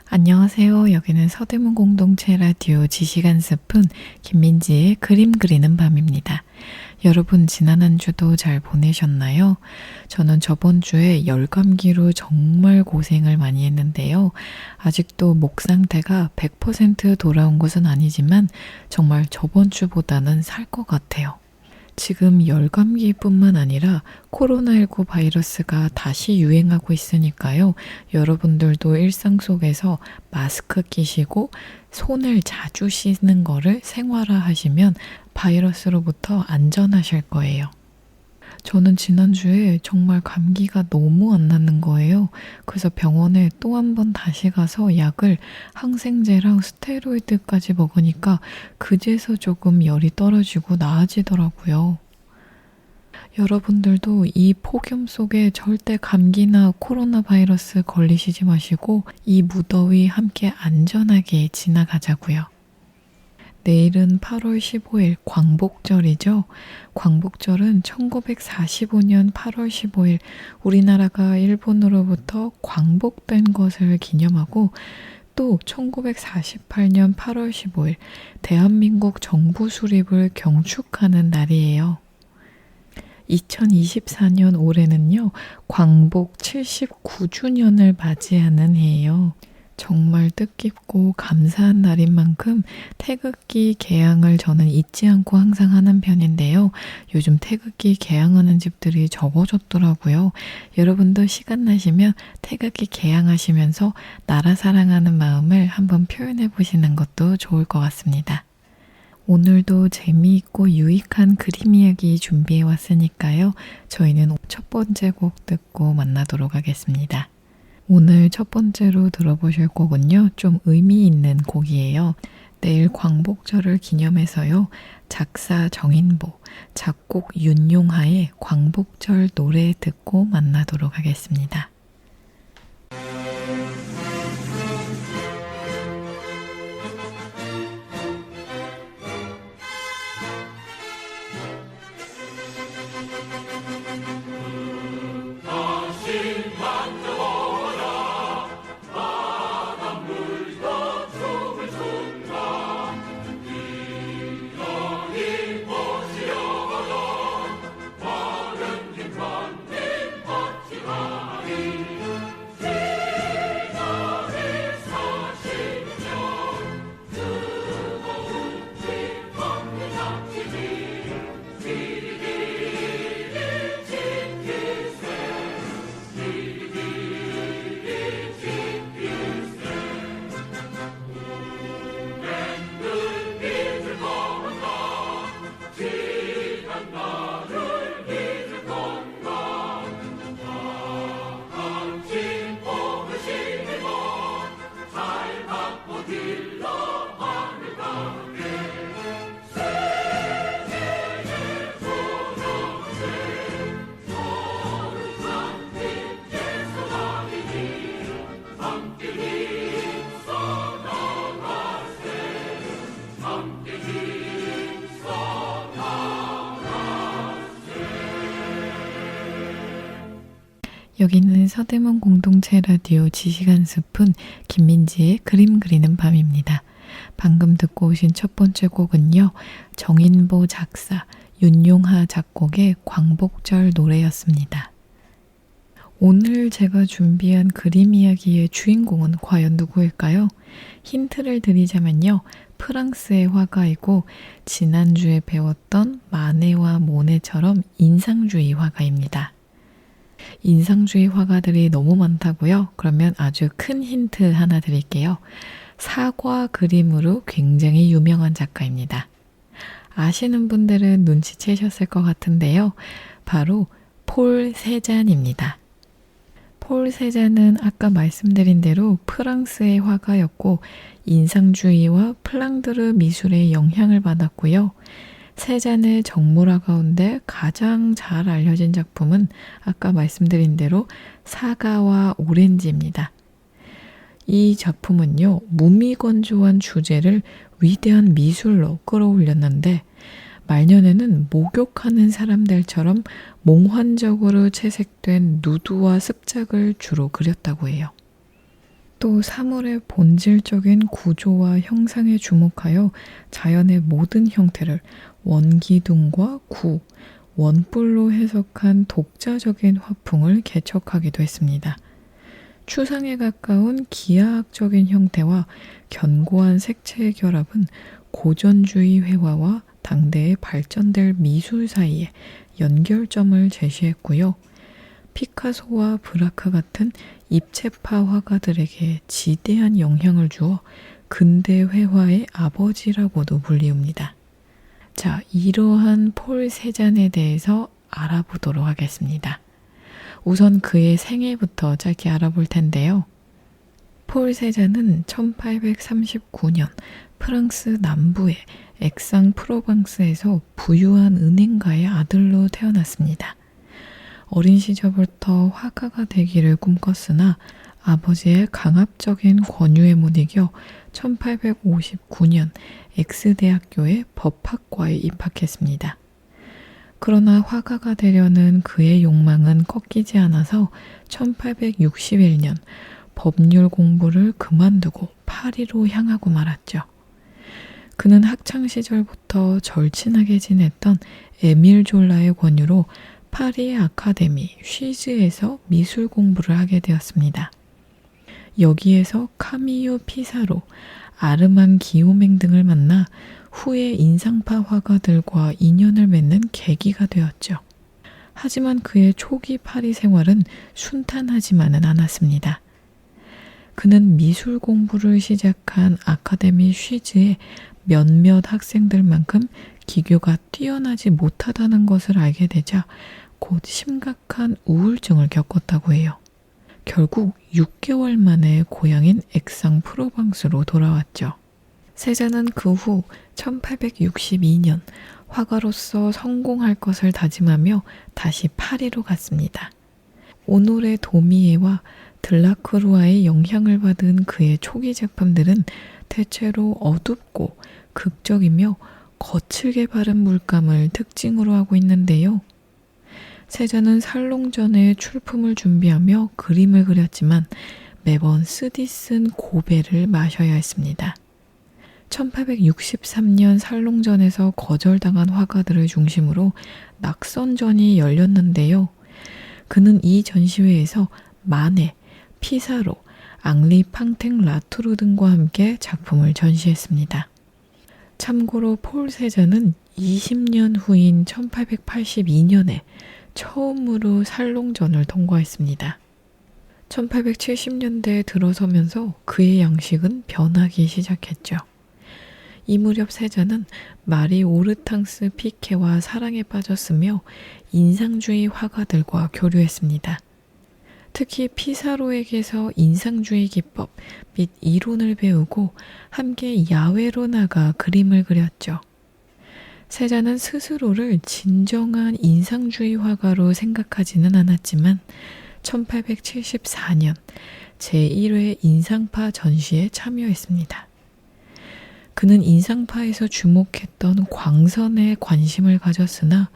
안녕하세요. 여기는 서대문 공동체 라디오 지식한 스푼 김민지의 그림 그리는 밤입니다. 여러분 지난 한 주도 잘 보내셨나요? 저는 저번 주에 열감기로 정말 고생을 많이 했는데요. 아직도 목 상태가 100% 돌아온 것은 아니지만 정말 저번 주보다는 살 것 같아요. 지금 열감기뿐만 아니라 코로나19 바이러스가 다시 유행하고 있으니까요. 여러분들도 일상 속에서 마스크 끼시고 손을 자주 씻는 거를 생활화하시면 바이러스로부터 안전하실 거예요. 저는 지난주에 정말 감기가 너무 안 낫는 거예요. 그래서 병원에 또 한 번 다시 가서 약을 항생제랑 스테로이드까지 먹으니까 그제서 조금 열이 떨어지고 나아지더라고요. 여러분들도 이 폭염 속에 절대 감기나 코로나 바이러스 걸리시지 마시고 이 무더위 함께 안전하게 지나가자고요. 내일은 8월 15일 광복절이죠. 광복절은 1945년 8월 15일 우리나라가 일본으로부터 광복된 것을 기념하고 또 1948년 8월 15일 대한민국 정부 수립을 경축하는 날이에요. 2024년 올해는요, 광복 79주년을 맞이하는 해예요. 정말 뜻깊고 감사한 날인 만큼 태극기 개양을 저는 잊지 않고 항상 하는 편인데요. 요즘 태극기 개양하는 집들이 적어졌더라고요. 여러분도 시간 나시면 태극기 개양하시면서 나라 사랑하는 마음을 한번 표현해 보시는 것도 좋을 것 같습니다. 오늘도 재미있고 유익한 그림 이야기 준비해 왔으니까요. 저희는 첫 번째 곡 듣고 만나도록 하겠습니다. 오늘 첫 번째로 들어보실 곡은요. 좀 의미 있는 곡이에요. 내일 광복절을 기념해서요. 작사 정인보, 작곡 윤용하의 광복절 노래 듣고 만나도록 하겠습니다. 여기는 서대문 공동체 라디오 지식한 스푼 김민지의 그림 그리는 밤입니다. 방금 듣고 오신 첫 번째 곡은요. 정인보 작사, 윤용하 작곡의 광복절 노래였습니다. 오늘 제가 준비한 그림 이야기의 주인공은 과연 누구일까요? 힌트를 드리자면요. 프랑스의 화가이고 지난주에 배웠던 마네와 모네처럼 인상주의 화가입니다. 인상주의 화가들이 너무 많다고요? 그러면 아주 큰 힌트 하나 드릴게요. 사과 그림으로 굉장히 유명한 작가입니다. 아시는 분들은 눈치채셨을 것 같은데요. 바로 폴 세잔입니다. 폴 세잔은 아까 말씀드린 대로 프랑스의 화가였고 인상주의와 플랑드르 미술의 영향을 받았고요. 세잔의 정물화 가운데 가장 잘 알려진 작품은 아까 말씀드린 대로 사과와 오렌지입니다. 이 작품은요, 무미건조한 주제를 위대한 미술로 끌어올렸는데 말년에는 목욕하는 사람들처럼 몽환적으로 채색된 누드와 습작을 주로 그렸다고 해요. 또 사물의 본질적인 구조와 형상에 주목하여 자연의 모든 형태를 원기둥과 구, 원뿔로 해석한 독자적인 화풍을 개척하기도 했습니다. 추상에 가까운 기하학적인 형태와 견고한 색채의 결합은 고전주의 회화와 당대의 발전될 미술 사이에 연결점을 제시했고요. 피카소와 브라크 같은 입체파 화가들에게 지대한 영향을 주어 근대 회화의 아버지라고도 불리웁니다. 자, 이러한 폴 세잔에 대해서 알아보도록 하겠습니다. 우선 그의 생애부터 짧게 알아볼 텐데요. 폴 세잔은 1839년 프랑스 남부의 엑상-프로방스에서 부유한 은행가의 아들로 태어났습니다. 어린 시절부터 화가가 되기를 꿈꿨으나 아버지의 강압적인 권유에 못 이겨 1859년 엑스대학교의 법학과에 입학했습니다. 그러나 화가가 되려는 그의 욕망은 꺾이지 않아서 1861년 법률 공부를 그만두고 파리로 향하고 말았죠. 그는 학창시절부터 절친하게 지냈던 에밀 졸라의 권유로 파리 아카데미 쉬즈에서 미술 공부를 하게 되었습니다. 여기에서 카미유 피사로, 아르만 기요맹 등을 만나 후에 인상파 화가들과 인연을 맺는 계기가 되었죠. 하지만 그의 초기 파리 생활은 순탄하지만은 않았습니다. 그는 미술 공부를 시작한 아카데미 쉬즈의 몇몇 학생들만큼 기교가 뛰어나지 못하다는 것을 알게 되자 곧 심각한 우울증을 겪었다고 해요. 결국 6개월 만에 고향인 엑상-프로방스로 돌아왔죠. 세잔은 그 후 1862년 화가로서 성공할 것을 다짐하며 다시 파리로 갔습니다. 오노레 도미에와 들라크루아의 영향을 받은 그의 초기 작품들은 대체로 어둡고 극적이며 거칠게 바른 물감을 특징으로 하고 있는데요. 세잔은 살롱 전에 출품을 준비하며 그림을 그렸지만 매번 쓰디쓴 고배를 마셔야 했습니다. 1863년 살롱전에서 거절당한 화가들을 중심으로 낙선전이 열렸는데요. 그는 이 전시회에서 마네, 피사로, 앙리 팡탱 라투르 등과 함께 작품을 전시했습니다. 참고로 폴 세잔은 20년 후인 1882년에 처음으로 살롱전을 통과했습니다. 1870년대에 들어서면서 그의 양식은 변하기 시작했죠. 이 무렵 세잔은 마리 오르탕스 피케와 사랑에 빠졌으며 인상주의 화가들과 교류했습니다. 특히 피사로에게서 인상주의 기법 및 이론을 배우고 함께 야외로 나가 그림을 그렸죠. 세잔은 스스로를 진정한 인상주의 화가로 생각하지는 않았지만 1874년 제1회 인상파 전시에 참여했습니다. 그는 인상파에서 주목했던 광선에 관심을 가졌으나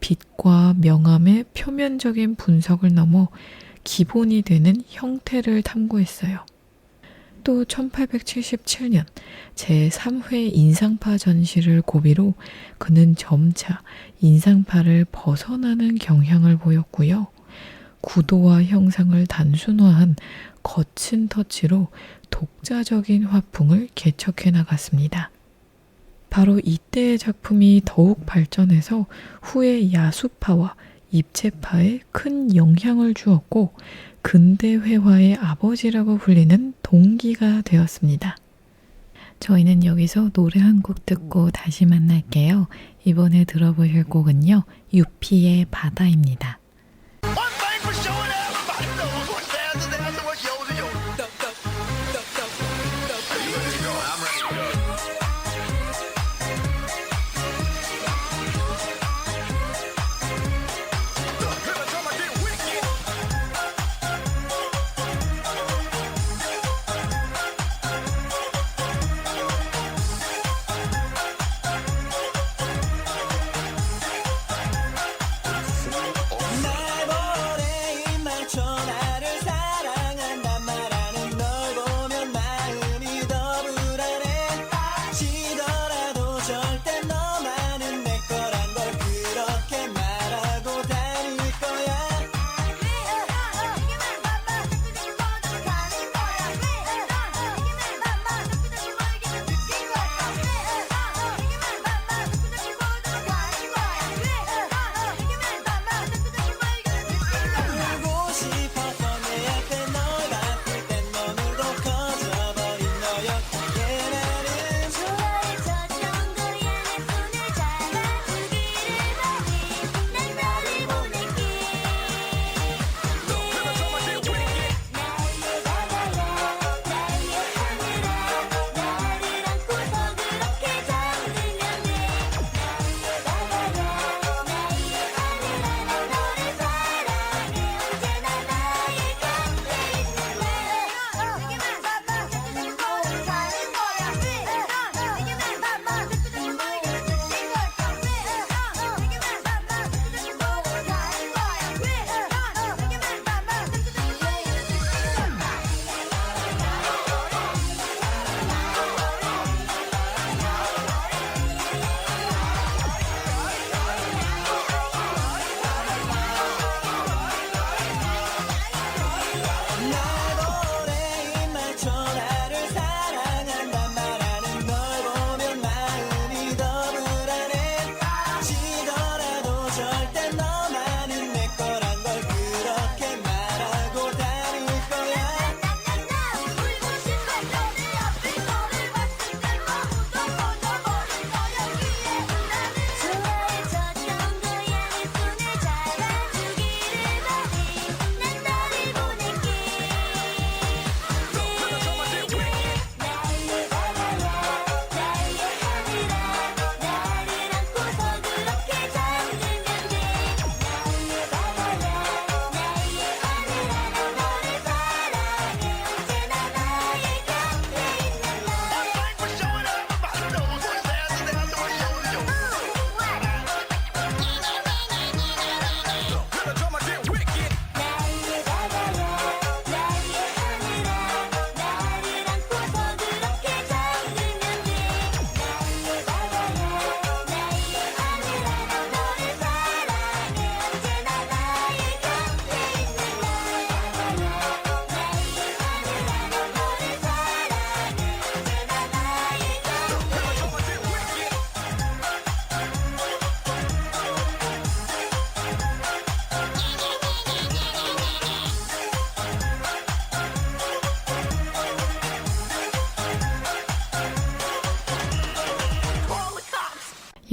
빛과 명암의 표면적인 분석을 넘어 기본이 되는 형태를 탐구했어요. 또 1877년 제3회 인상파 전시를 고비로 그는 점차 인상파를 벗어나는 경향을 보였고요. 구도와 형상을 단순화한 거친 터치로 독자적인 화풍을 개척해 나갔습니다. 바로 이때의 작품이 더욱 발전해서 후에 야수파와 입체파에 큰 영향을 주었고 근대 회화의 아버지라고 불리는 동기가 되었습니다. 저희는 여기서 노래 한 곡 듣고 다시 만날게요. 이번에 들어보실 곡은요. 유피의 바다입니다. One thing for sure, everybody knows what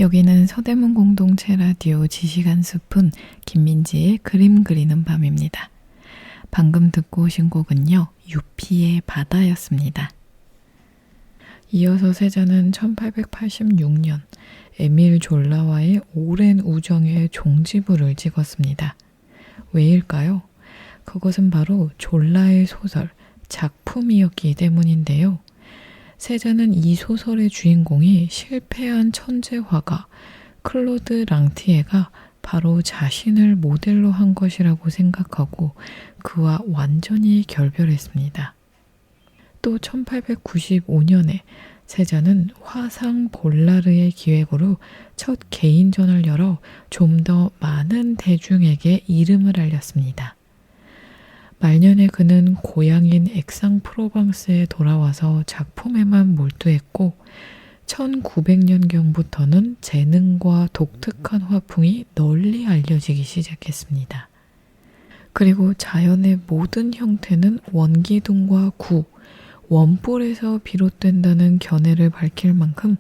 여기는 서대문 공동체 라디오 지시간 숲은 김민지의 그림 그리는 밤입니다. 방금 듣고 오신 곡은요, 유피의 바다였습니다. 이어서 세자는 1886년 에밀 졸라와의 오랜 우정의 종지부를 찍었습니다. 왜일까요? 그것은 바로 졸라의 소설, 작품이었기 때문인데요. 세자는 이 소설의 주인공이 실패한 천재 화가 클로드 랑티에가 바로 자신을 모델로 한 것이라고 생각하고 그와 완전히 결별했습니다. 또 1895년에 세자는 화상 볼라르의 기획으로 첫 개인전을 열어 좀 더 많은 대중에게 이름을 알렸습니다. 말년에 그는 고향인 액상프로방스에 돌아와서 작품에만 몰두했고 1900년경부터는 재능과 독특한 화풍이 널리 알려지기 시작했습니다. 그리고 자연의 모든 형태는 원기둥과 구, 원뿔에서 비롯된다는 견해를 밝힐 만큼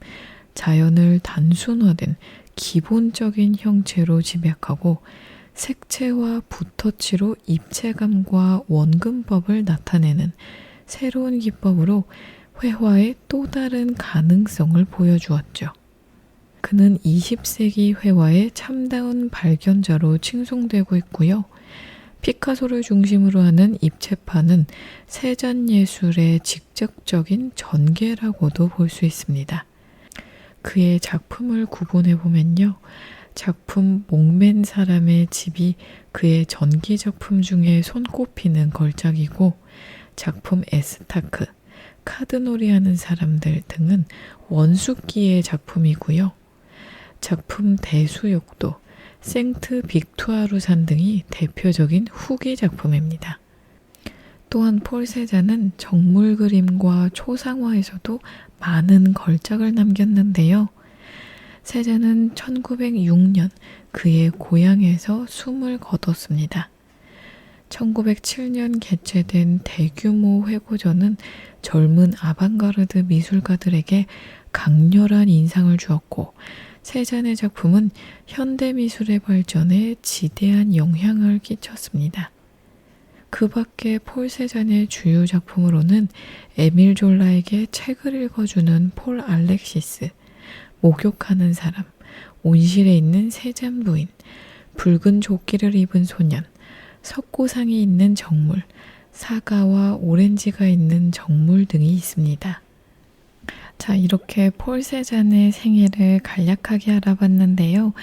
자연을 단순화된 기본적인 형체로 집약하고 색채와 붓터치로 입체감과 원근법을 나타내는 새로운 기법으로 회화의 또 다른 가능성을 보여주었죠. 그는 20세기 회화의 참다운 발견자로 칭송되고 있고요. 피카소를 중심으로 하는 입체파는 세잔 예술의 직접적인 전개라고도 볼 수 있습니다. 그의 작품을 구분해보면요. 작품 목맨 사람의 집이 그의 전기 작품 중에 손꼽히는 걸작이고 작품 에스타크, 카드놀이 하는 사람들 등은 원숙기의 작품이고요. 작품 대수욕도, 생트 빅투아루산 등이 대표적인 후기 작품입니다. 또한 폴 세잔은 정물 그림과 초상화에서도 많은 걸작을 남겼는데요. 세잔은 1906년 그의 고향에서 숨을 거뒀습니다. 1907년 개최된 대규모 회고전은 젊은 아방가르드 미술가들에게 강렬한 인상을 주었고 세잔의 작품은 현대미술의 발전에 지대한 영향을 끼쳤습니다. 그 밖에 폴 세잔의 주요 작품으로는 에밀 졸라에게 책을 읽어주는 폴 알렉시스, 목욕하는 사람, 온실에 있는 세잔 부인, 붉은 조끼를 입은 소년, 석고상이 있는 정물, 사과와 오렌지가 있는 정물 등이 있습니다. 자, 이렇게 폴 세잔의 생애를 간략하게 알아봤는데요.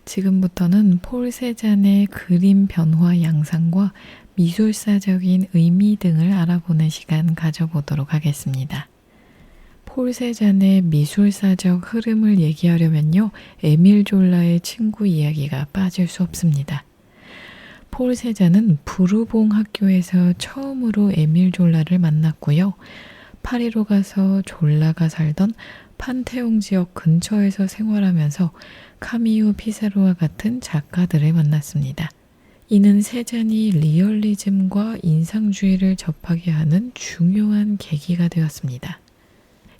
지금부터는 폴 세잔의 그림 변화 양상과 미술사적인 의미 등을 알아보는 시간 가져보도록 하겠습니다. 폴 세잔의 미술사적 흐름을 얘기하려면요. 에밀 졸라의 친구 이야기가 빠질 수 없습니다. 폴 세잔은 부르봉 학교에서 처음으로 에밀 졸라를 만났고요. 파리로 가서 졸라가 살던 판테옹 지역 근처에서 생활하면서 카미유 피사로와 같은 작가들을 만났습니다. 이는 세잔이 리얼리즘과 인상주의를 접하게 하는 중요한 계기가 되었습니다.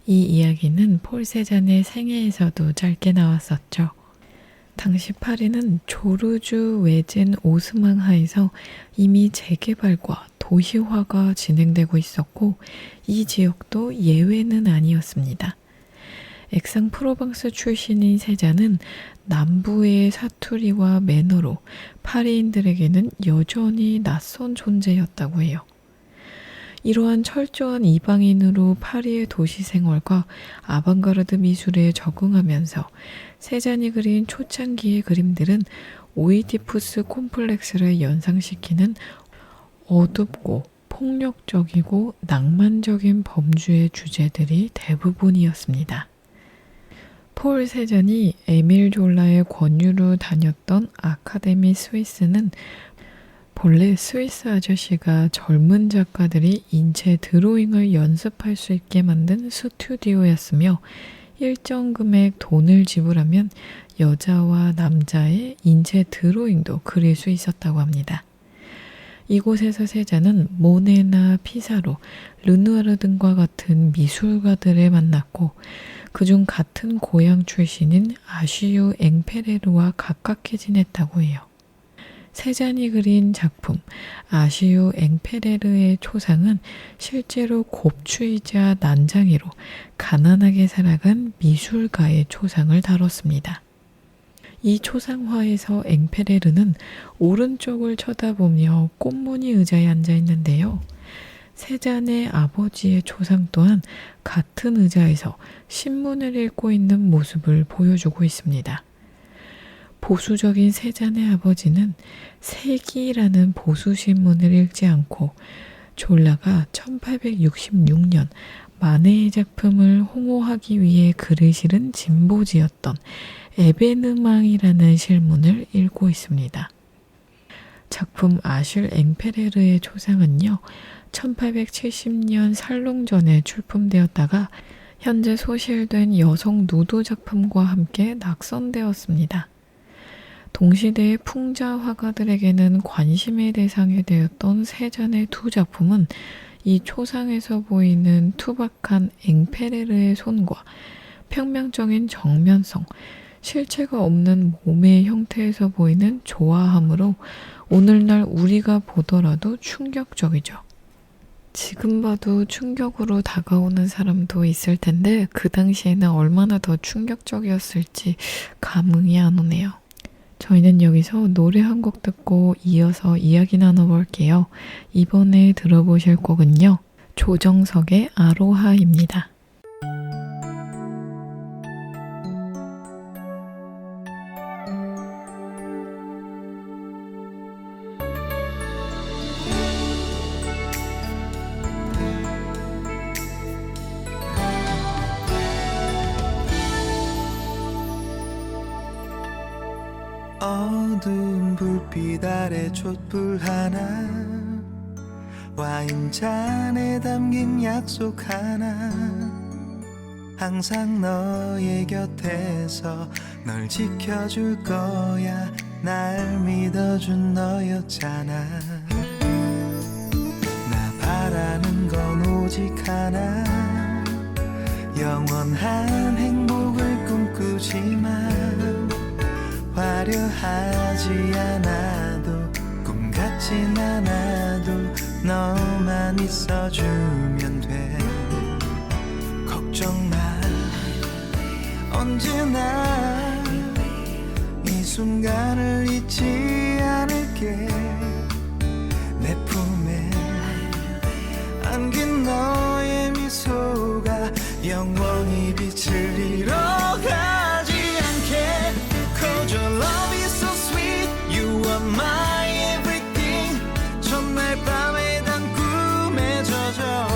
이 이야기는 폴 세잔의 생애에서도 짧게 나왔었죠. 당시 파리는 조르주 외젠 오스망하에서 이미 재개발과 도시화가 진행되고 있었고 이 지역도 예외는 아니었습니다. 액상프로방스 출신인 세잔은 남부의 사투리와 매너로 파리인들에게는 여전히 낯선 존재였다고 해요. 이러한 철저한 이방인으로 파리의 도시 생활과 아방가르드 미술에 적응하면서 세잔이 그린 초창기의 그림들은 오이디푸스 콤플렉스를 연상시키는 어둡고 폭력적이고 낭만적인 범주의 주제들이 대부분이었습니다. 폴 세잔이 에밀 졸라의 권유로 다녔던 아카데미 스위스는 본래 스위스 아저씨가 젊은 작가들이 인체 드로잉을 연습할 수 있게 만든 스튜디오였으며 일정 금액 돈을 지불하면 여자와 남자의 인체 드로잉도 그릴 수 있었다고 합니다. 이곳에서 세자는 모네나 피사로, 르누아르 등과 같은 미술가들을 만났고 그중 같은 고향 출신인 아쉬유 앵페레르와 가깝게 지냈다고 해요. 세잔이 그린 작품 아쉬유 앵페레르의 초상은 실제로 곱추이자 난장이로 가난하게 살아간 미술가의 초상을 다뤘습니다. 이 초상화에서 앵페레르는 오른쪽을 쳐다보며 꽃무늬 의자에 앉아 있는데요. 세잔의 아버지의 초상 또한 같은 의자에서 신문을 읽고 있는 모습을 보여주고 있습니다. 보수적인 세잔의 아버지는 세기라는 보수신문을 읽지 않고 졸라가 1866년 마네의 작품을 홍보하기 위해 글을 실은 진보지였던 에베느망이라는 실문을 읽고 있습니다. 작품 아슐 앵페레르의 초상은요, 1870년 살롱전에 출품되었다가 현재 소실된 여성 누드 작품과 함께 낙선되었습니다. 동시대의 풍자 화가들에게는 관심의 대상이 되었던 세잔의 두 작품은 이 초상에서 보이는 투박한 앵페레르의 손과 평면적인 정면성, 실체가 없는 몸의 형태에서 보이는 조화함으로 오늘날 우리가 보더라도 충격적이죠. 지금 봐도 충격으로 다가오는 사람도 있을 텐데 그 당시에는 얼마나 더 충격적이었을지 감흥이 안 오네요. 저희는 여기서 노래 한 곡 듣고 이어서 이야기 나눠볼게요. 이번에 들어보실 곡은요, 조정석의 아로하입니다. 어두운 불빛 아래 촛불 하나, 와인잔에 담긴 약속 하나, 항상 너의 곁에서 널 지켜줄 거야. 날 믿어준 너였잖아. 나 바라는 건 오직 하나, 영원한 행복을 꿈꾸지만 화려하지 않아도 꿈 같진 않아도 너만 있어주면 돼. 걱정 마, 언제나 이 순간을 잊지 않을게. 내 품에 안긴 너의 미소가 영원히 빛을 잃어가지 않게. Cause your love is so sweet, you are my everything. 첫날 밤에 단 꿈에 젖어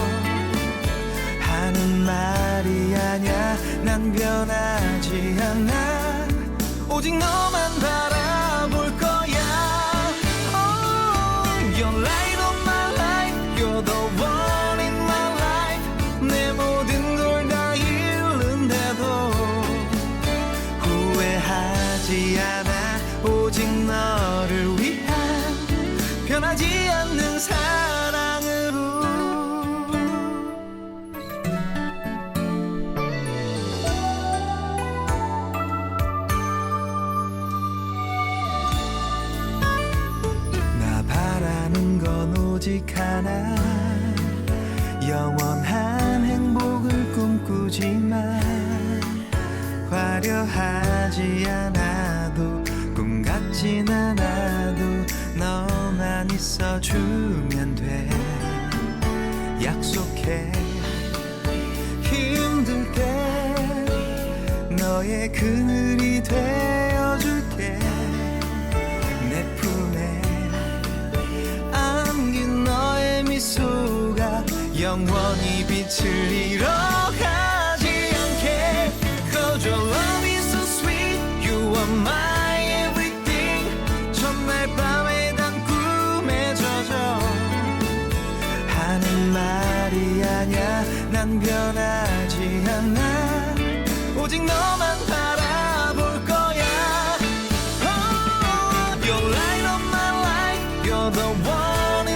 하는 말이 아냐. 난 변하지 않아, 오직 너만 바라볼 거야. Oh, you're light of my life, you're the one in my life. 내 모든 걸 다 잃는데도 후회하지 않아, 오직 너를 위한 변하지 않는 사랑으로. 나 바라는 건 오직 하나, 영원한 행복을 꿈꾸지만 화려하지 않아도 꿈 같진 않아도 너만 있어주면 돼. 약속해, 힘들 때 너의 그늘이 되어줄게. 내 품에 안긴 너의 미소가 영원히 빛을 잃어가지 않게. Cause your love is so sweet, you are my everything. 첫날 밤에 단 꿈에 젖어 하는 말이 아냐. 난 변하지 않아, 오직 너만 바라볼 거야. Oh, you're light of my life, you're the one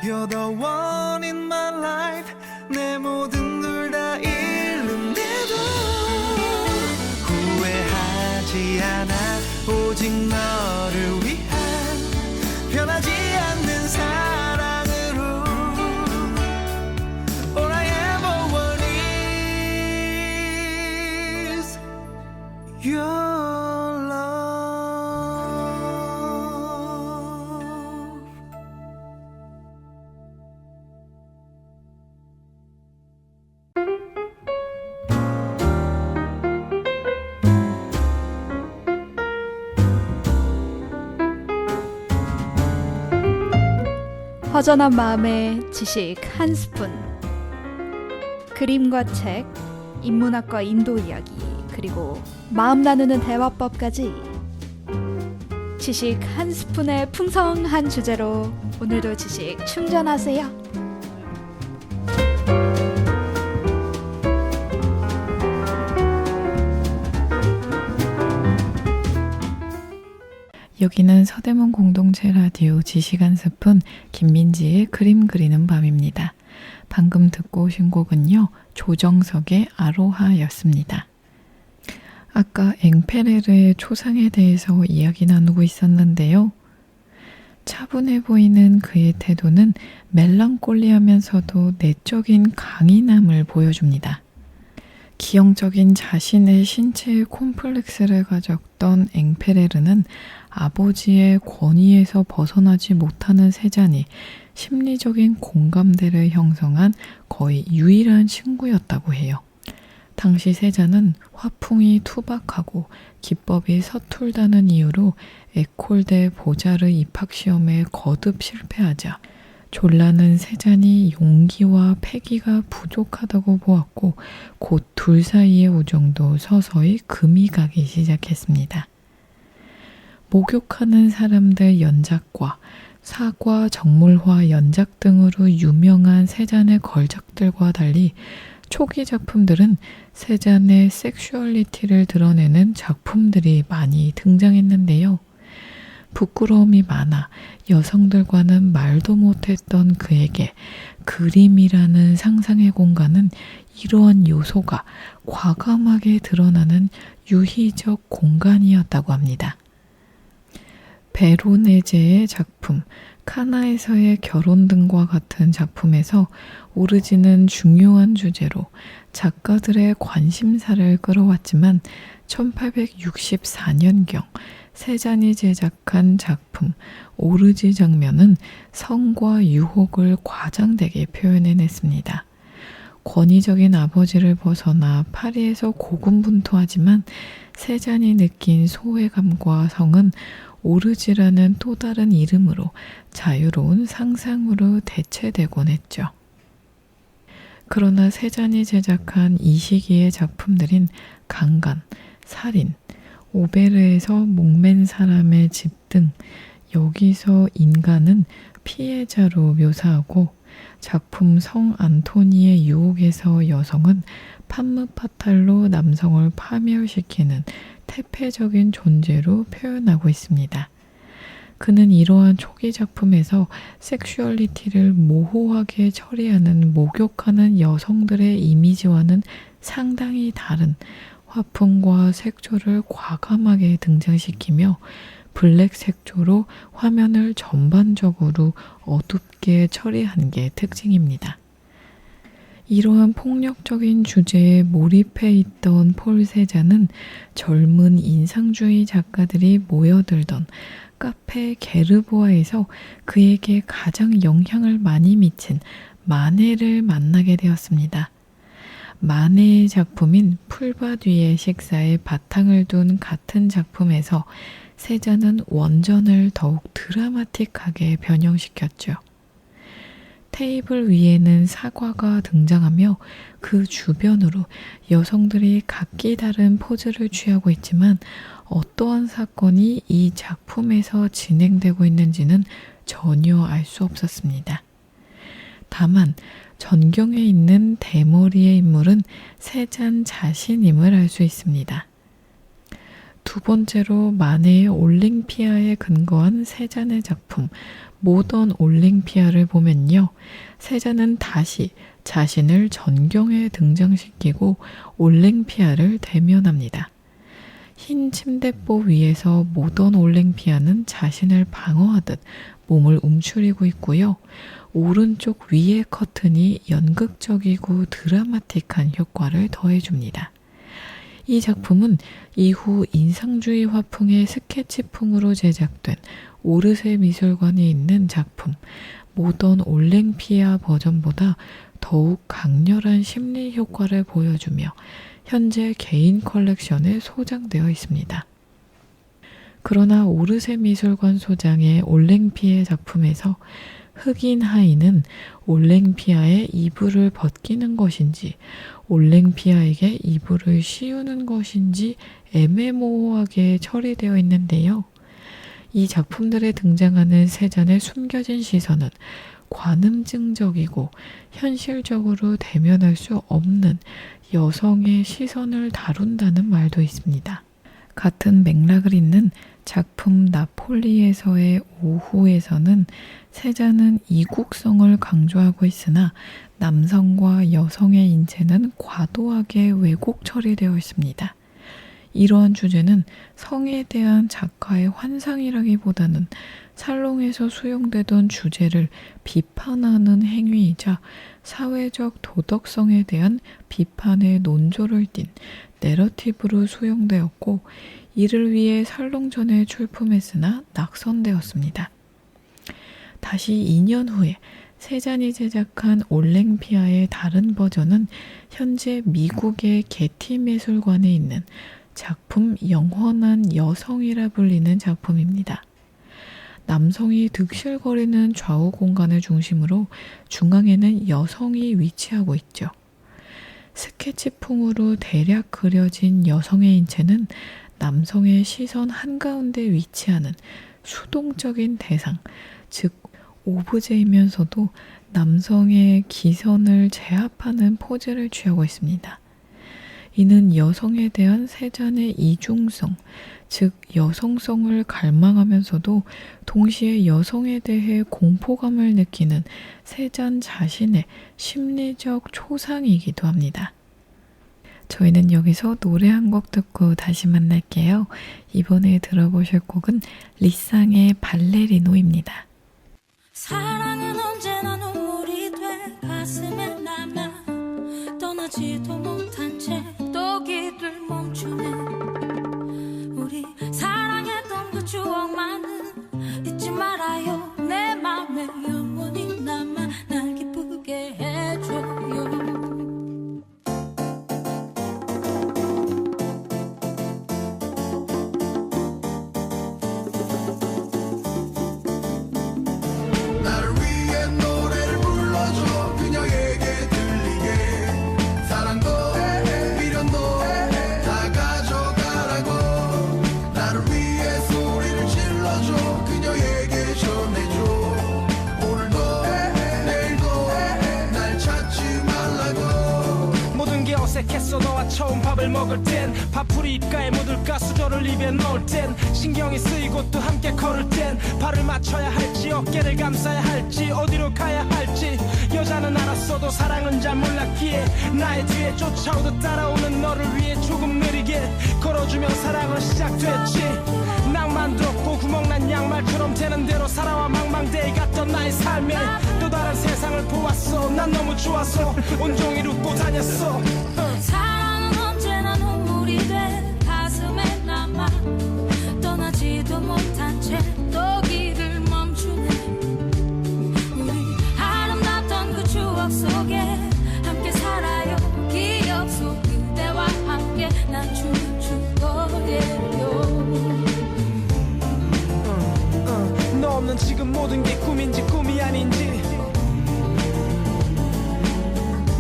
You're the one in my life 내 모든 걸 다 잃는데도 후회하지 않아 오직 너를 위한 변하지 않는 사랑으로 All I ever want is your love. 허전한 마음에 지식 한 스푼. 그림과 책, 인문학과 인도 이야기, 그리고 마음 나누는 대화법까지 지식 한 스푼의 풍성한 주제로 오늘도 지식 충전하세요. 여기는 서대문 공동체 라디오 지식 한 스푼 김민지의 그림 그리는 밤입니다. 방금 듣고 오신 곡은요. 조정석의 아로하였습니다. 아까 앵페레르의 초상에 대해서 이야기 나누고 있었는데요. 차분해 보이는 그의 태도는 멜랑콜리하면서도 내적인 강인함을 보여줍니다. 기형적인 자신의 신체의 콤플렉스를 가졌던 앵페레르는 아버지의 권위에서 벗어나지 못하는 세잔이 심리적인 공감대를 형성한 거의 유일한 친구였다고 해요. 당시 세잔은 화풍이 투박하고 기법이 서툴다는 이유로 에콜대 보자르 입학시험에 거듭 실패하자 졸라는 세잔이 용기와 패기가 부족하다고 보았고 곧 둘 사이의 우정도 서서히 금이 가기 시작했습니다. 목욕하는 사람들 연작과 사과, 정물화 연작 등으로 유명한 세잔의 걸작들과 달리 초기 작품들은 세잔의 섹슈얼리티를 드러내는 작품들이 많이 등장했는데요. 부끄러움이 많아 여성들과는 말도 못했던 그에게 그림이라는 상상의 공간은 이러한 요소가 과감하게 드러나는 유희적 공간이었다고 합니다. 베로네제의 작품 카나에서의 결혼 등과 같은 작품에서 오르지는 중요한 주제로 작가들의 관심사를 끌어왔지만 1864년경 세잔이 제작한 작품 오르지 장면은 성과 유혹을 과장되게 표현해냈습니다. 권위적인 아버지를 벗어나 파리에서 고군분투하지만 세잔이 느낀 소외감과 성은 오르지라는 또 다른 이름으로 자유로운 상상으로 대체되곤 했죠. 그러나 세잔이 제작한 이 시기의 작품들인 강간, 살인, 오베르에서 목맨 사람의 집 등 여기서 인간은 피해자로 묘사하고 작품 성 안토니의 유혹에서 여성은 판무파탈로 남성을 파멸시키는 태폐적인 존재로 표현하고 있습니다. 그는 이러한 초기 작품에서 섹슈얼리티를 모호하게 처리하는 목욕하는 여성들의 이미지와는 상당히 다른 화풍과 색조를 과감하게 등장시키며 블랙 색조로 화면을 전반적으로 어둡게 처리한 게 특징입니다. 이러한 폭력적인 주제에 몰입해 있던 폴 세잔은 젊은 인상주의 작가들이 모여들던 카페 게르보아에서 그에게 가장 영향을 많이 미친 마네를 만나게 되었습니다. 마네의 작품인 풀밭 위의 식사에 바탕을 둔 같은 작품에서 세잔은 원전을 더욱 드라마틱하게 변형시켰죠. 테이블 위에는 사과가 등장하며 그 주변으로 여성들이 각기 다른 포즈를 취하고 있지만 어떠한 사건이 이 작품에서 진행되고 있는지는 전혀 알 수 없었습니다. 다만 전경에 있는 대머리의 인물은 세잔 자신임을 알 수 있습니다. 두 번째로 마네의 올랭피아에 근거한 세잔의 작품 모던 올랭피아를 보면요. 세잔은 다시 자신을 전경에 등장시키고 올랭피아를 대면합니다. 흰 침대보 위에서 모던 올랭피아는 자신을 방어하듯 몸을 움츠리고 있고요. 오른쪽 위의 커튼이 연극적이고 드라마틱한 효과를 더해줍니다. 이 작품은 이후 인상주의 화풍의 스케치풍으로 제작된 오르세 미술관에 있는 작품 모던 올랭피아 버전보다 더욱 강렬한 심리 효과를 보여주며 현재 개인 컬렉션에 소장되어 있습니다. 그러나 오르세 미술관 소장의 올랭피아 작품에서 흑인 하인은 올랭피아의 이불을 벗기는 것인지 올랭피아에게 이불을 씌우는 것인지 애매모호하게 처리되어 있는데요. 이 작품들에 등장하는 세잔의 숨겨진 시선은 관음증적이고 현실적으로 대면할 수 없는 여성의 시선을 다룬다는 말도 있습니다. 같은 맥락을 잇는 작품 나폴리에서의 오후에서는 세잔은 이국성을 강조하고 있으나 남성과 여성의 인체는 과도하게 왜곡 처리되어 있습니다. 이러한 주제는 성에 대한 작가의 환상이라기보다는 살롱에서 수용되던 주제를 비판하는 행위이자 사회적 도덕성에 대한 비판의 논조를 띤 내러티브로 수용되었고 이를 위해 살롱전에 출품했으나 낙선되었습니다. 다시 2년 후에 세잔이 제작한 올랭피아의 다른 버전은 현재 미국의 게티 미술관에 있는 작품 영원한 여성이라 불리는 작품입니다. 남성이 득실거리는 좌우 공간을 중심으로 중앙에는 여성이 위치하고 있죠. 스케치풍으로 대략 그려진 여성의 인체는 남성의 시선 한가운데 위치하는 수동적인 대상, 즉 오브제이면서도 남성의 기선을 제압하는 포즈를 취하고 있습니다. 이는 여성에 대한 세잔의 이중성, 즉 여성성을 갈망하면서도 동시에 여성에 대해 공포감을 느끼는 세잔 자신의 심리적 초상이기도 합니다. 저희는 여기서 노래 한 곡 듣고 다시 만날게요. 이번에 들어보실 곡은 리쌍의 발레리노입니다. 사랑은 언제나 눈물이 돼 가슴에 남아 떠나지도 못한 채 또 길을 멈추네 우리 사랑했던 그 추억만은 잊지 말아요 내 맘에 영원히 남아 날 기쁘게 해줘요 나를 위해 노래를 불러줘 그녀에게 들리게 사랑도 미련도 다 가져가라고 나를 위해 소리를 질러줘 그녀에게 전해줘 오늘도 내일도 날 찾지 말라고 모든 게 어색했어 너와 처음 밥을 먹을 땐 밥풀이 입가에 묻을까 수저를 입에 넣을 땐 신경이 쓰이고 또 함께 걸을 땐 발을 맞춰야 할지 어깨를 감싸야 할지 어디로 가야 할지 여자는 알았어도 사랑은 잘 몰랐기에 나의 뒤에 쫓아오듯 따라오는 너를 위해 조금 느리게 걸어주면 사랑은 시작됐지 낭만도 없고 구멍난 양말처럼 되는 대로 살아와 망망대해 갔던 나의 삶에 또 다른 세상을 보았어 난 너무 좋아서 온종일 웃고 다녔어 사랑은 언제나 눈물이 돼 가슴에 남아 떠나지도 못한 채 또 길을 멈추네 우리 아름답던 그 추억 속에 함께 살아요 기억 속 그대와 함께 난 춤을 출 거예요 너 없는 지금 모든 게 꿈인지 꿈이 아닌지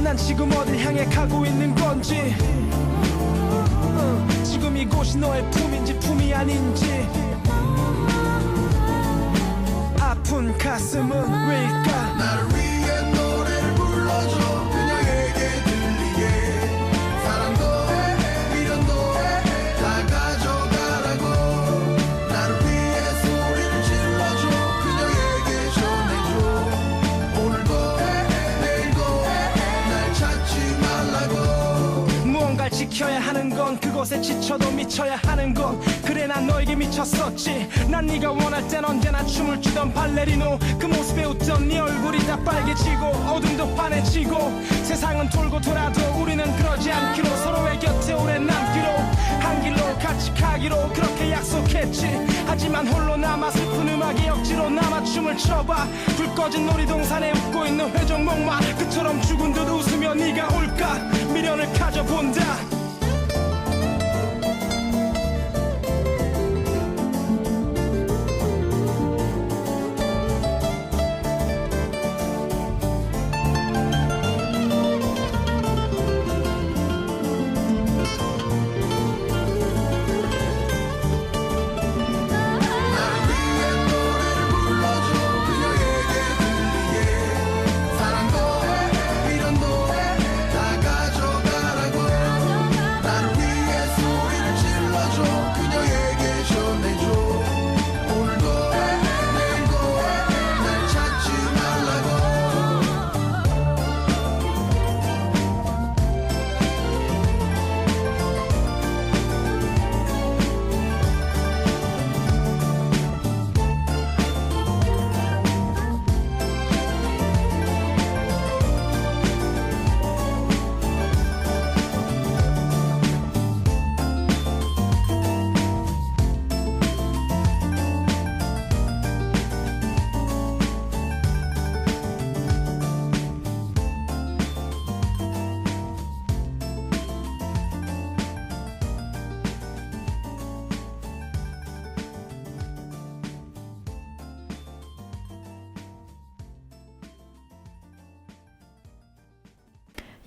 난 지금 어딜 향해 가고 있는 건지 지금 이곳이 너의 품인지 품이 아닌지 아픈 가슴은 왜일까 나를 위해 노래를 불러줘 그녀에게 들리게 사랑도 미련도 다 가져가라고 지켜야 하는 건 그곳에 지쳐도 미쳐야 하는 건 그래 난 너에게 미쳤었지 난 네가 원할 땐 언제나 춤을 추던 발레리노 그 모습에 웃던 네 얼굴이 다 빨개지고 어둠도 환해지고 세상은 돌고 돌아도 우리는 그러지 않기로 서로의 곁에 오래 남기로 한 길로 같이 가기로 그렇게 약속했지 하지만 홀로 남아 슬픈 음악에 억지로 남아 춤을 춰봐 불 꺼진 놀이동산에 웃고 있는 회전목마 그처럼 죽은 듯 웃으며 네가 올까 미련을 가져본다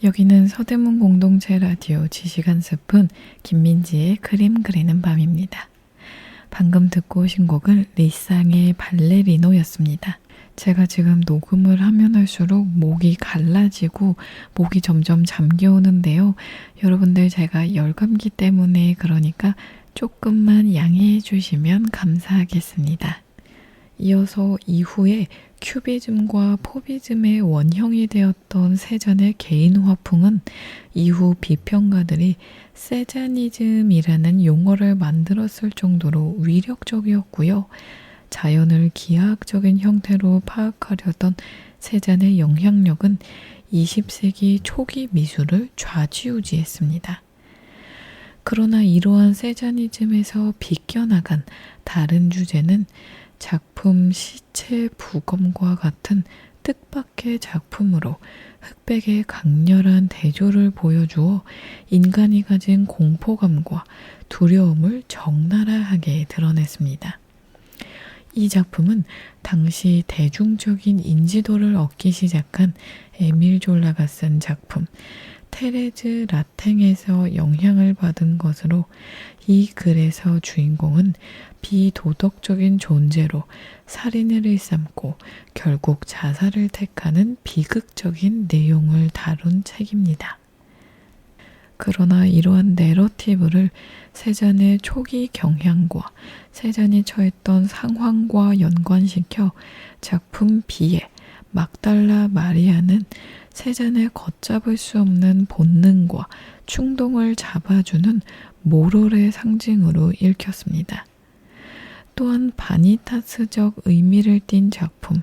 여기는 서대문 공동체 라디오 지식한 스푼 김민지의 그림 그리는 밤입니다. 방금 듣고 오신 곡은 리쌍의 발레리노였습니다. 제가 지금 녹음을 하면 할수록 목이 갈라지고 목이 점점 잠겨오는데요. 여러분들 제가 열감기 때문에 그러니까 조금만 양해해 주시면 감사하겠습니다. 이어서 이후에 큐비즘과 포비즘의 원형이 되었던 세잔의 개인 화풍은 이후 비평가들이 세자니즘이라는 용어를 만들었을 정도로 위력적이었고요. 자연을 기하학적인 형태로 파악하려던 세잔의 영향력은 20세기 초기 미술을 좌지우지했습니다. 그러나 이러한 세자니즘에서 비껴나간 다른 주제는 작품 시체 부검과 같은 뜻밖의 작품으로 흑백의 강렬한 대조를 보여주어 인간이 가진 공포감과 두려움을 적나라하게 드러냈습니다. 이 작품은 당시 대중적인 인지도를 얻기 시작한 에밀 졸라가 쓴 작품 테레즈 라탱에서 영향을 받은 것으로 이 글에서 주인공은 비도덕적인 존재로 살인을 일삼고 결국 자살을 택하는 비극적인 내용을 다룬 책입니다. 그러나 이러한 내러티브를 세잔의 초기 경향과 세잔이 처했던 상황과 연관시켜 작품 B의 막달라 마리아는 세잔의 걷잡을 수 없는 본능과 충동을 잡아주는 모럴의 상징으로 읽혔습니다. 또한 바니타스적 의미를 띤 작품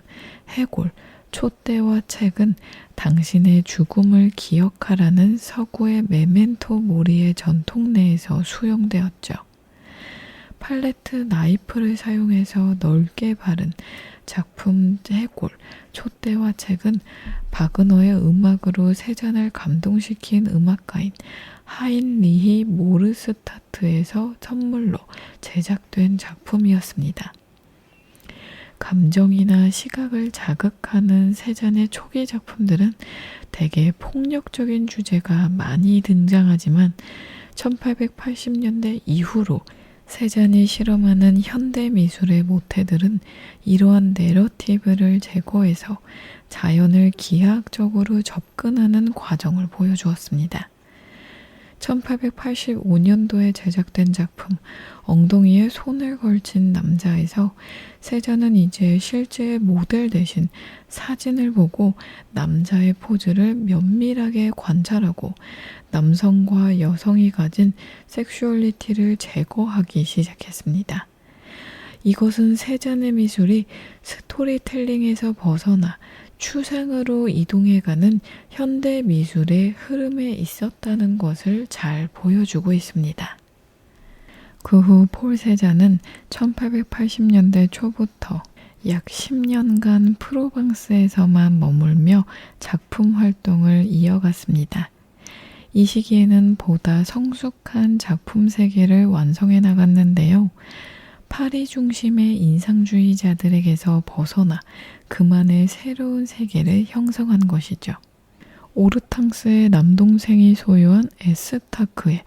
해골, 촛대와 책은 당신의 죽음을 기억하라는 서구의 메멘토 모리의 전통 내에서 수용되었죠. 팔레트 나이프를 사용해서 넓게 바른 작품 해골, 촛대와 책은 바그너의 음악으로 세잔을 감동시킨 음악가인 하인리히 모르스타트에서 선물로 제작된 작품이었습니다. 감정이나 시각을 자극하는 세잔의 초기 작품들은 대개 폭력적인 주제가 많이 등장하지만 1880년대 이후로 세잔이 실험하는 현대 미술의 모태들은 이러한 내러티브를 제거해서 자연을 기하학적으로 접근하는 과정을 보여주었습니다. 1885년도에 제작된 작품 엉덩이에 손을 걸친 남자에서 세자는 이제 실제 모델 대신 사진을 보고 남자의 포즈를 면밀하게 관찰하고 남성과 여성이 가진 섹슈얼리티를 제거하기 시작했습니다. 이것은 세잔의 미술이 스토리텔링에서 벗어나 추상으로 이동해가는 현대 미술의 흐름에 있었다는 것을 잘 보여주고 있습니다. 그 후 폴 세잔은 1880년대 초부터 약 10년간 프로방스에서만 머물며 작품 활동을 이어갔습니다. 이 시기에는 보다 성숙한 작품 세계를 완성해 나갔는데요. 파리 중심의 인상주의자들에게서 벗어나 그만의 새로운 세계를 형성한 것이죠. 오르탕스의 남동생이 소유한 에스타크의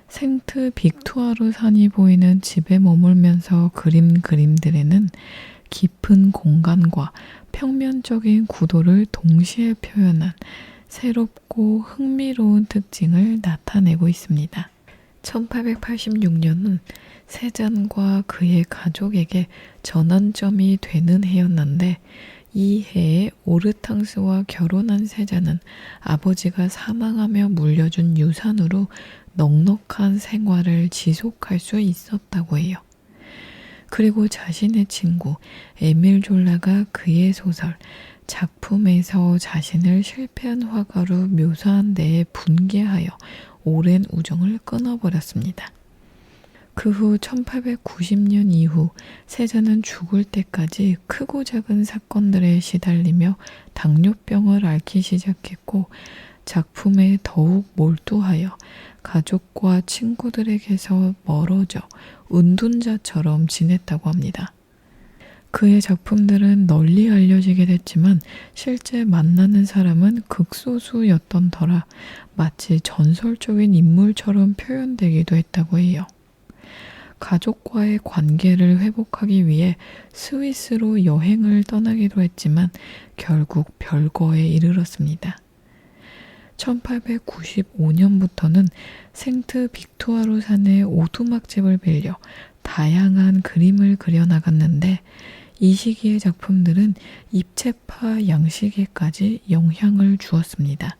생트 빅투아르 산이 보이는 집에 머물면서 그린 그림들에는 깊은 공간과 평면적인 구도를 동시에 표현한 새롭고 흥미로운 특징을 나타내고 있습니다. 1886년은 세잔과 그의 가족에게 전환점이 되는 해였는데 이 해에 오르탕스와 결혼한 세잔은 아버지가 사망하며 물려준 유산으로 넉넉한 생활을 지속할 수 있었다고 해요. 그리고 자신의 친구 에밀 졸라가 그의 소설 작품에서 자신을 실패한 화가로 묘사한 데에 분개하여 오랜 우정을 끊어버렸습니다. 그 후 1890년 이후 세잔은 죽을 때까지 크고 작은 사건들에 시달리며 당뇨병을 앓기 시작했고 작품에 더욱 몰두하여 가족과 친구들에게서 멀어져 은둔자처럼 지냈다고 합니다. 그의 작품들은 널리 알려지게 됐지만 실제 만나는 사람은 극소수였던 터라 마치 전설적인 인물처럼 표현되기도 했다고 해요. 가족과의 관계를 회복하기 위해 스위스로 여행을 떠나기도 했지만 결국 별거에 이르렀습니다. 1895년부터는 생트 빅투아르 산의 오두막집을 빌려 다양한 그림을 그려나갔는데 이 시기의 작품들은 입체파 양식에까지 영향을 주었습니다.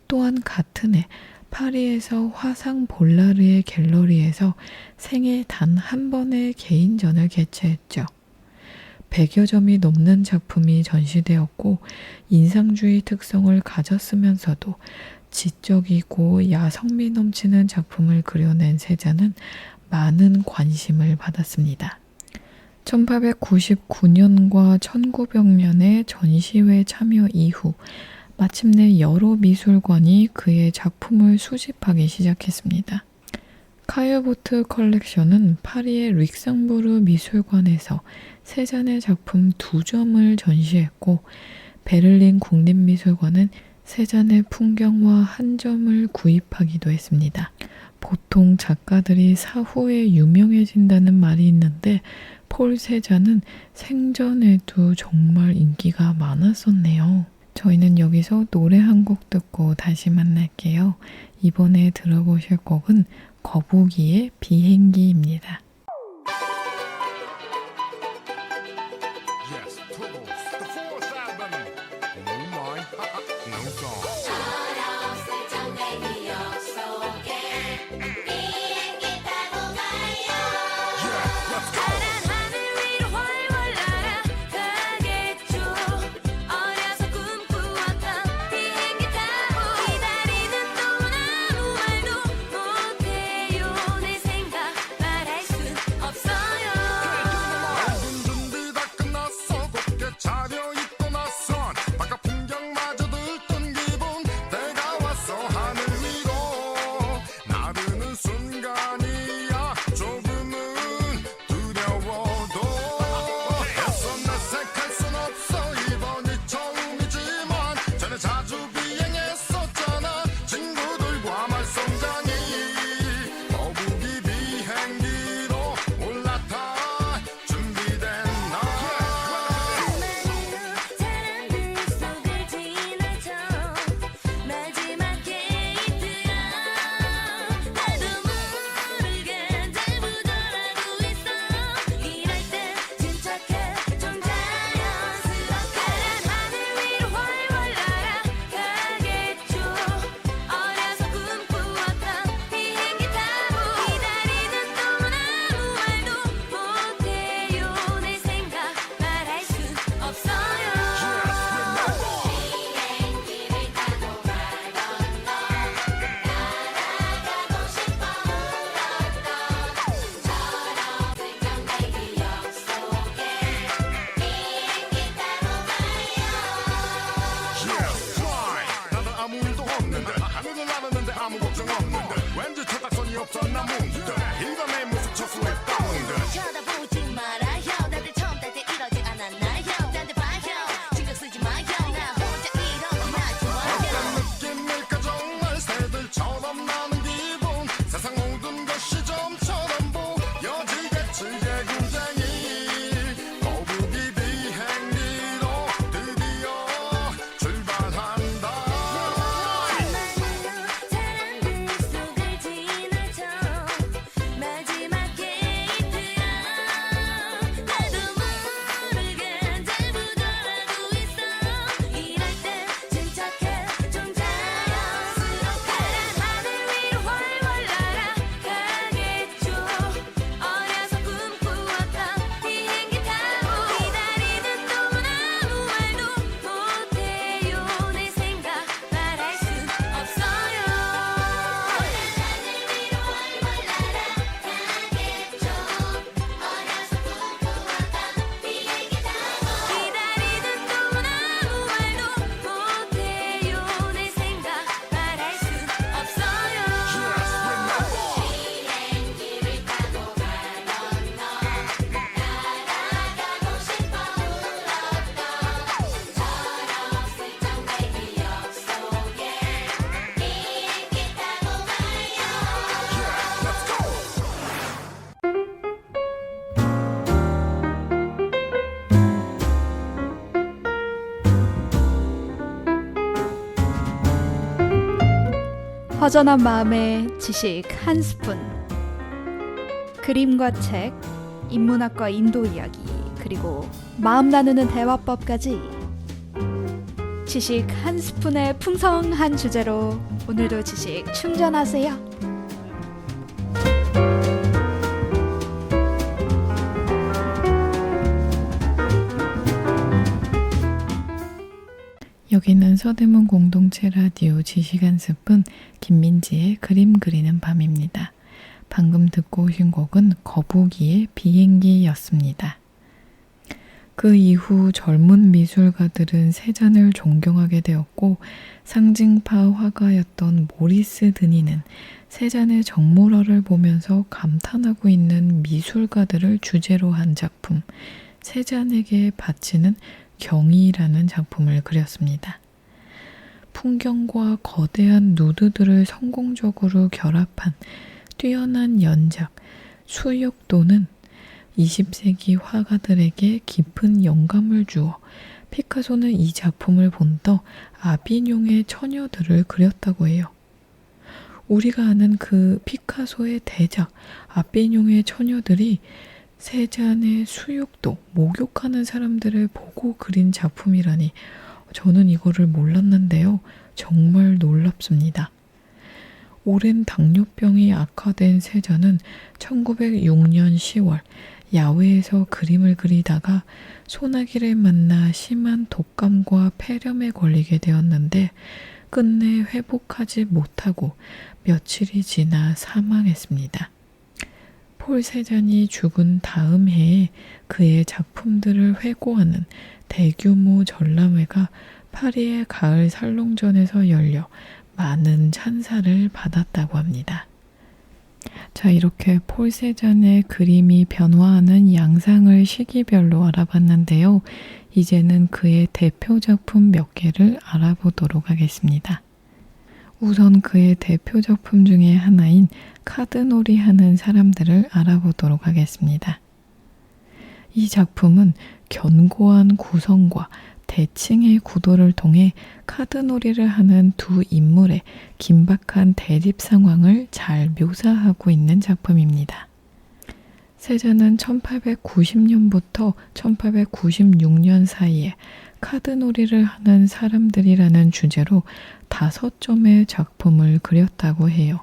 또한 같은 해 파리에서 화상 볼라르의 갤러리에서 생애 단 한 번의 개인전을 개최했죠. 100여 점이 넘는 작품이 전시되었고 인상주의 특성을 가졌으면서도 지적이고 야성미 넘치는 작품을 그려낸 세잔은 많은 관심을 받았습니다. 1899년과 1900년의 전시회 참여 이후 마침내 여러 미술관이 그의 작품을 수집하기 시작했습니다. 카유보트 컬렉션은 파리의 릭상부르 미술관에서 세잔의 작품 2점을 전시했고 베를린 국립미술관은 세잔의 풍경화 1점을 구입하기도 했습니다. 보통 작가들이 사후에 유명해진다는 말이 있는데 폴 세잔은 생전에도 정말 인기가 많았었네요. 저희는 여기서 노래 한 곡 듣고 다시 만날게요. 이번에 들어보실 곡은 거북이의 비행기입니다. Yes, Toggles, the fourth album. No mind, no song. Yeah, let's go. 하늘 위로 훨훨 날아가겠죠. 어려서 꿈꾸었던 비행기 타고 기다리는 동안 아무 말도 못해요. 내 생각 말할 수 허전한 마음에 지식 한 스푼. 그림과 책, 인문학과 인도 이야기, 그리고 마음 나누는 대화법까지. 지식 한 스푼의 풍성한 주제로 오늘도 지식 충전하세요. 여기는 서대문 공동체 라디오 지식 한 스푼 김민지의 그림 그리는 밤입니다. 방금 듣고 오신 곡은 거북이의 비행기였습니다. 그 이후 젊은 미술가들은 세잔을 존경하게 되었고 상징파 화가였던 모리스 드니는 세잔의 정물화를 보면서 감탄하고 있는 미술가들을 주제로 한 작품 세잔에게 바치는 경이라는 작품을 그렸습니다. 풍경과 거대한 누드들을 성공적으로 결합한 뛰어난 연작, 수육도는 20세기 화가들에게 깊은 영감을 주어 피카소는 이 작품을 본떠 아비뇽의 처녀들을 그렸다고 해요. 우리가 아는 그 피카소의 대작 아비뇽의 처녀들이 세잔의 수육도, 목욕하는 사람들을 보고 그린 작품이라니 저는 이거를 몰랐는데요. 정말 놀랍습니다. 오랜 당뇨병이 악화된 세잔은 1906년 10월 야외에서 그림을 그리다가 소나기를 만나 심한 독감과 폐렴에 걸리게 되었는데 끝내 회복하지 못하고 며칠이 지나 사망했습니다. 폴 세잔이 죽은 다음 해에 그의 작품들을 회고하는 대규모 전람회가 파리의 가을 살롱전에서 열려 많은 찬사를 받았다고 합니다. 자, 이렇게 폴 세잔의 그림이 변화하는 양상을 시기별로 알아봤는데요. 이제는 그의 대표 작품 몇 개를 알아보도록 하겠습니다. 우선 그의 대표 작품 중에 하나인 카드놀이 하는 사람들을 알아보도록 하겠습니다. 이 작품은 견고한 구성과 대칭의 구도를 통해 카드놀이를 하는 두 인물의 긴박한 대립 상황을 잘 묘사하고 있는 작품입니다. 세잔은 1890년부터 1896년 사이에 카드놀이를 하는 사람들이라는 주제로 5점의 작품을 그렸다고 해요.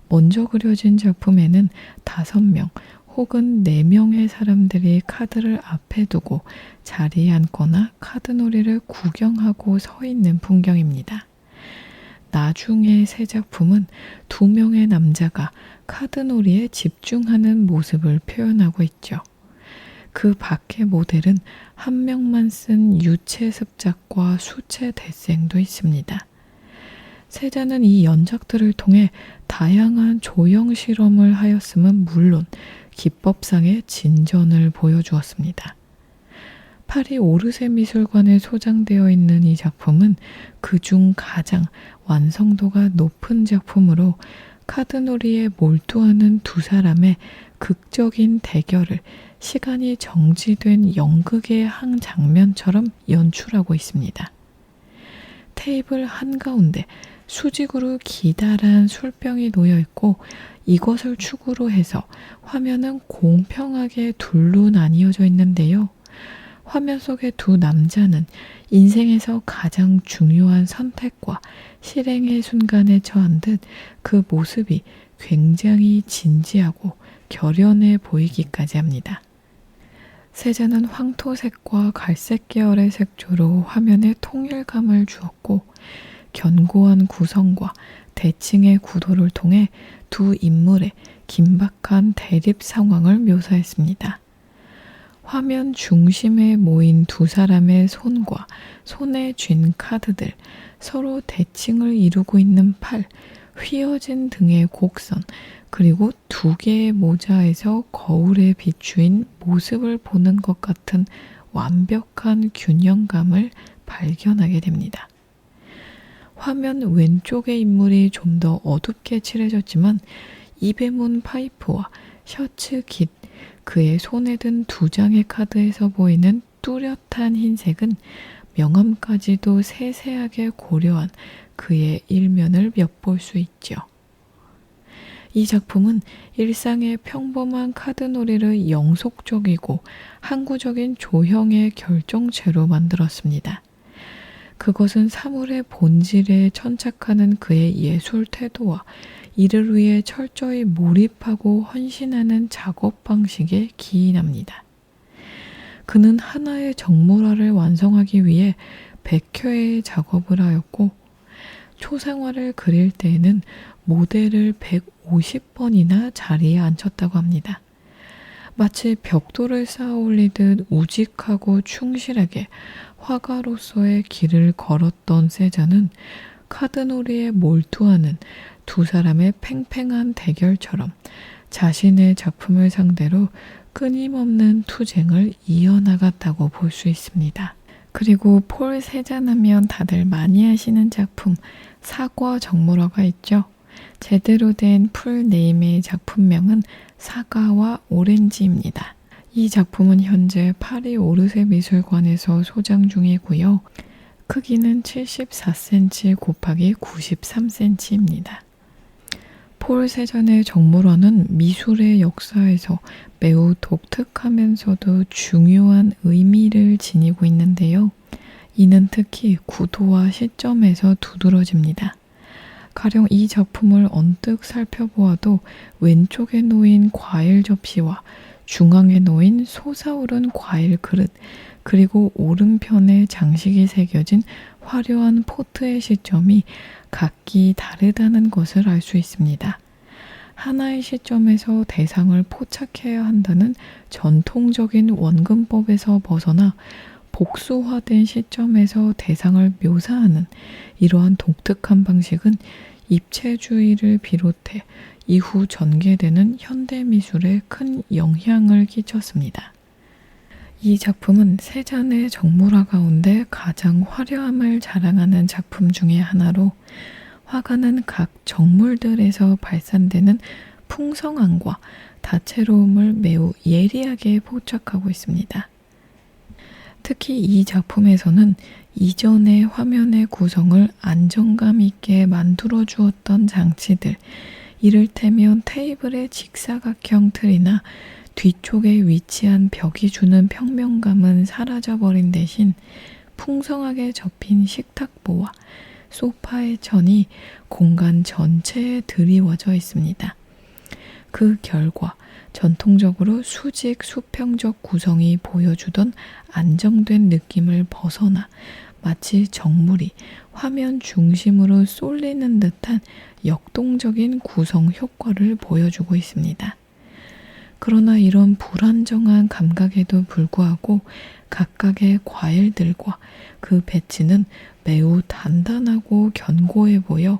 먼저 그려진 작품에는 5명 혹은 4명의 사람들이 카드를 앞에 두고 자리에 앉거나 카드놀이를 구경하고 서 있는 풍경입니다. 나중에 세 작품은 2명의 남자가 카드놀이에 집중하는 모습을 표현하고 있죠. 그 밖의 모델은 1명만 쓴 유체 습작과 수체 대생도 있습니다. 세잔은 이 연작들을 통해 다양한 조형 실험을 하였음은 물론 기법상의 진전을 보여주었습니다. 파리 오르세 미술관에 소장되어 있는 이 작품은 그중 가장 완성도가 높은 작품으로 카드놀이에 몰두하는 두 사람의 극적인 대결을 시간이 정지된 연극의 한 장면처럼 연출하고 있습니다. 테이블 한가운데 수직으로 기다란 술병이 놓여 있고 이것을 축으로 해서 화면은 공평하게 둘로 나뉘어져 있는데요. 화면 속의 두 남자는 인생에서 가장 중요한 선택과 실행의 순간에 처한 듯 그 모습이 굉장히 진지하고 결연해 보이기까지 합니다. 세잔은 황토색과 갈색 계열의 색조로 화면에 통일감을 주었고 견고한 구성과 대칭의 구도를 통해 두 인물의 긴박한 대립 상황을 묘사했습니다. 화면 중심에 모인 두 사람의 손과 손에 쥔 카드들, 서로 대칭을 이루고 있는 팔, 휘어진 등의 곡선, 그리고 2개의 모자에서 거울에 비추인 모습을 보는 것 같은 완벽한 균형감을 발견하게 됩니다. 화면 왼쪽의 인물이 좀 더 어둡게 칠해졌지만 입에 문 파이프와 셔츠 깃, 그의 손에 든 2장의 카드에서 보이는 뚜렷한 흰색은 명암까지도 세세하게 고려한 그의 일면을 엿볼 수 있죠. 이 작품은 일상의 평범한 카드놀이를 영속적이고 항구적인 조형의 결정체로 만들었습니다. 그것은 사물의 본질에 천착하는 그의 예술 태도와 이를 위해 철저히 몰입하고 헌신하는 작업 방식에 기인합니다. 그는 하나의 정물화를 완성하기 위해 100회의 작업을 하였고 초상화를 그릴 때에는 모델을 150번이나 자리에 앉혔다고 합니다. 마치 벽돌을 쌓아 올리듯 우직하고 충실하게 화가로서의 길을 걸었던 세자는 카드놀이에 몰두하는 두 사람의 팽팽한 대결처럼 자신의 작품을 상대로 끊임없는 투쟁을 이어나갔다고 볼 수 있습니다. 그리고 폴 세잔 하면 다들 많이 아시는 작품 사과 정물화가 있죠. 제대로 된 풀네임의 작품명은 사과와 오렌지입니다. 이 작품은 현재 파리 오르세 미술관에서 소장 중이고요. 크기는 74cm 곱하기 93cm입니다. 폴 세잔의 정물화는 미술의 역사에서 매우 독특하면서도 중요한 의미를 지니고 있는데요. 이는 특히 구도와 시점에서 두드러집니다. 가령 이 작품을 언뜻 살펴보아도 왼쪽에 놓인 과일 접시와 중앙에 놓인 솟아오른 과일 그릇, 그리고 오른편에 장식이 새겨진 화려한 포트의 시점이 각기 다르다는 것을 알 수 있습니다. 하나의 시점에서 대상을 포착해야 한다는 전통적인 원근법에서 벗어나 복수화된 시점에서 대상을 묘사하는 이러한 독특한 방식은 입체주의를 비롯해 이후 전개되는 현대미술에 큰 영향을 끼쳤습니다. 이 작품은 세잔의 정물화 가운데 가장 화려함을 자랑하는 작품 중의 하나로 화가는 각 정물들에서 발산되는 풍성함과 다채로움을 매우 예리하게 포착하고 있습니다. 특히 이 작품에서는 이전의 화면의 구성을 안정감 있게 만들어 주었던 장치들, 이를테면 테이블의 직사각형 틀이나 뒤쪽에 위치한 벽이 주는 평면감은 사라져버린 대신 풍성하게 접힌 식탁보와 소파의 천이 공간 전체에 드리워져 있습니다. 그 결과 전통적으로 수직 수평적 구성이 보여주던 안정된 느낌을 벗어나 마치 정물이 화면 중심으로 쏠리는 듯한 역동적인 구성 효과를 보여주고 있습니다. 그러나 이런 불안정한 감각에도 불구하고 각각의 과일들과 그 배치는 매우 단단하고 견고해 보여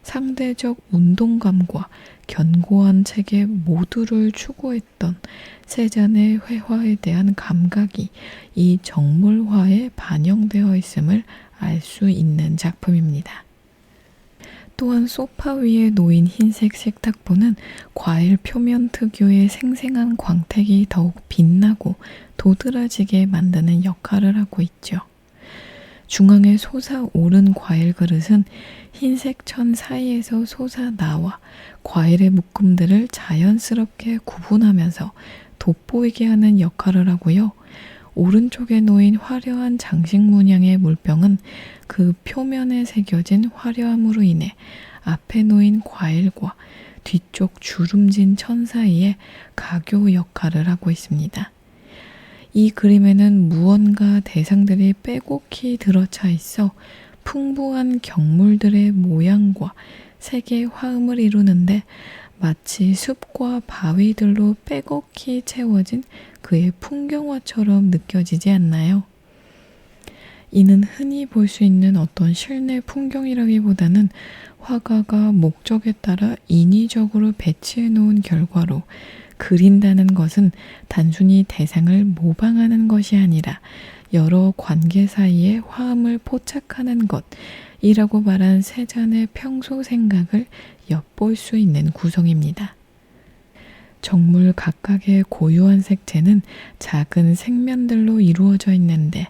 상대적 운동감과 견고한 체계 모두를 추구했던 세잔의 회화에 대한 감각이 이 정물화에 반영되어 있음을 알 수 있는 작품입니다. 또한 소파 위에 놓인 흰색 식탁보는 과일 표면 특유의 생생한 광택이 더욱 빛나고 도드라지게 만드는 역할을 하고 있죠. 중앙에 솟아오른 과일 그릇은 흰색 천 사이에서 솟아나와 과일의 묶음들을 자연스럽게 구분하면서 돋보이게 하는 역할을 하고요. 오른쪽에 놓인 화려한 장식 문양의 물병은 그 표면에 새겨진 화려함으로 인해 앞에 놓인 과일과 뒤쪽 주름진 천 사이에 가교 역할을 하고 있습니다. 이 그림에는 무언가 대상들이 빼곡히 들어차 있어 풍부한 경물들의 모양과 색의 화음을 이루는데 마치 숲과 바위들로 빼곡히 채워진 그의 풍경화처럼 느껴지지 않나요? 이는 흔히 볼 수 있는 어떤 실내 풍경이라기보다는 화가가 목적에 따라 인위적으로 배치해 놓은 결과로 그린다는 것은 단순히 대상을 모방하는 것이 아니라 여러 관계 사이에 화음을 포착하는 것이라고 말한 세잔의 평소 생각을 엿볼 수 있는 구성입니다. 정물 각각의 고유한 색채는 작은 색면들로 이루어져 있는데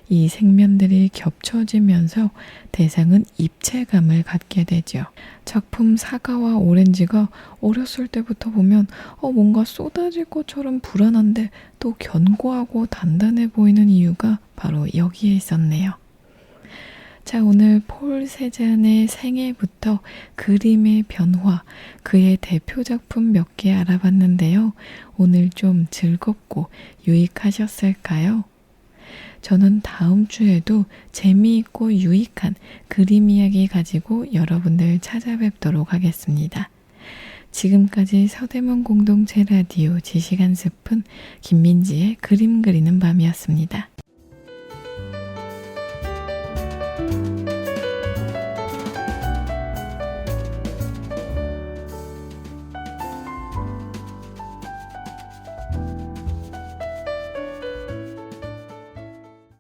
이 색면들이 겹쳐지면서 대상은 입체감을 갖게 되죠. 작품 사과와 오렌지가 어렸을 때부터 보면 뭔가 쏟아질 것처럼 불안한데 또 견고하고 단단해 보이는 이유가 바로 여기에 있었네요. 자, 오늘 폴 세잔의 생애부터 그림의 변화, 그의 대표 작품 몇 개 알아봤는데요. 오늘 좀 즐겁고 유익하셨을까요? 저는 다음 주에도 재미있고 유익한 그림 이야기 가지고 여러분들 찾아뵙도록 하겠습니다. 지금까지 서대문 공동체 라디오 지식한 스푼 김민지의 그림 그리는 밤이었습니다.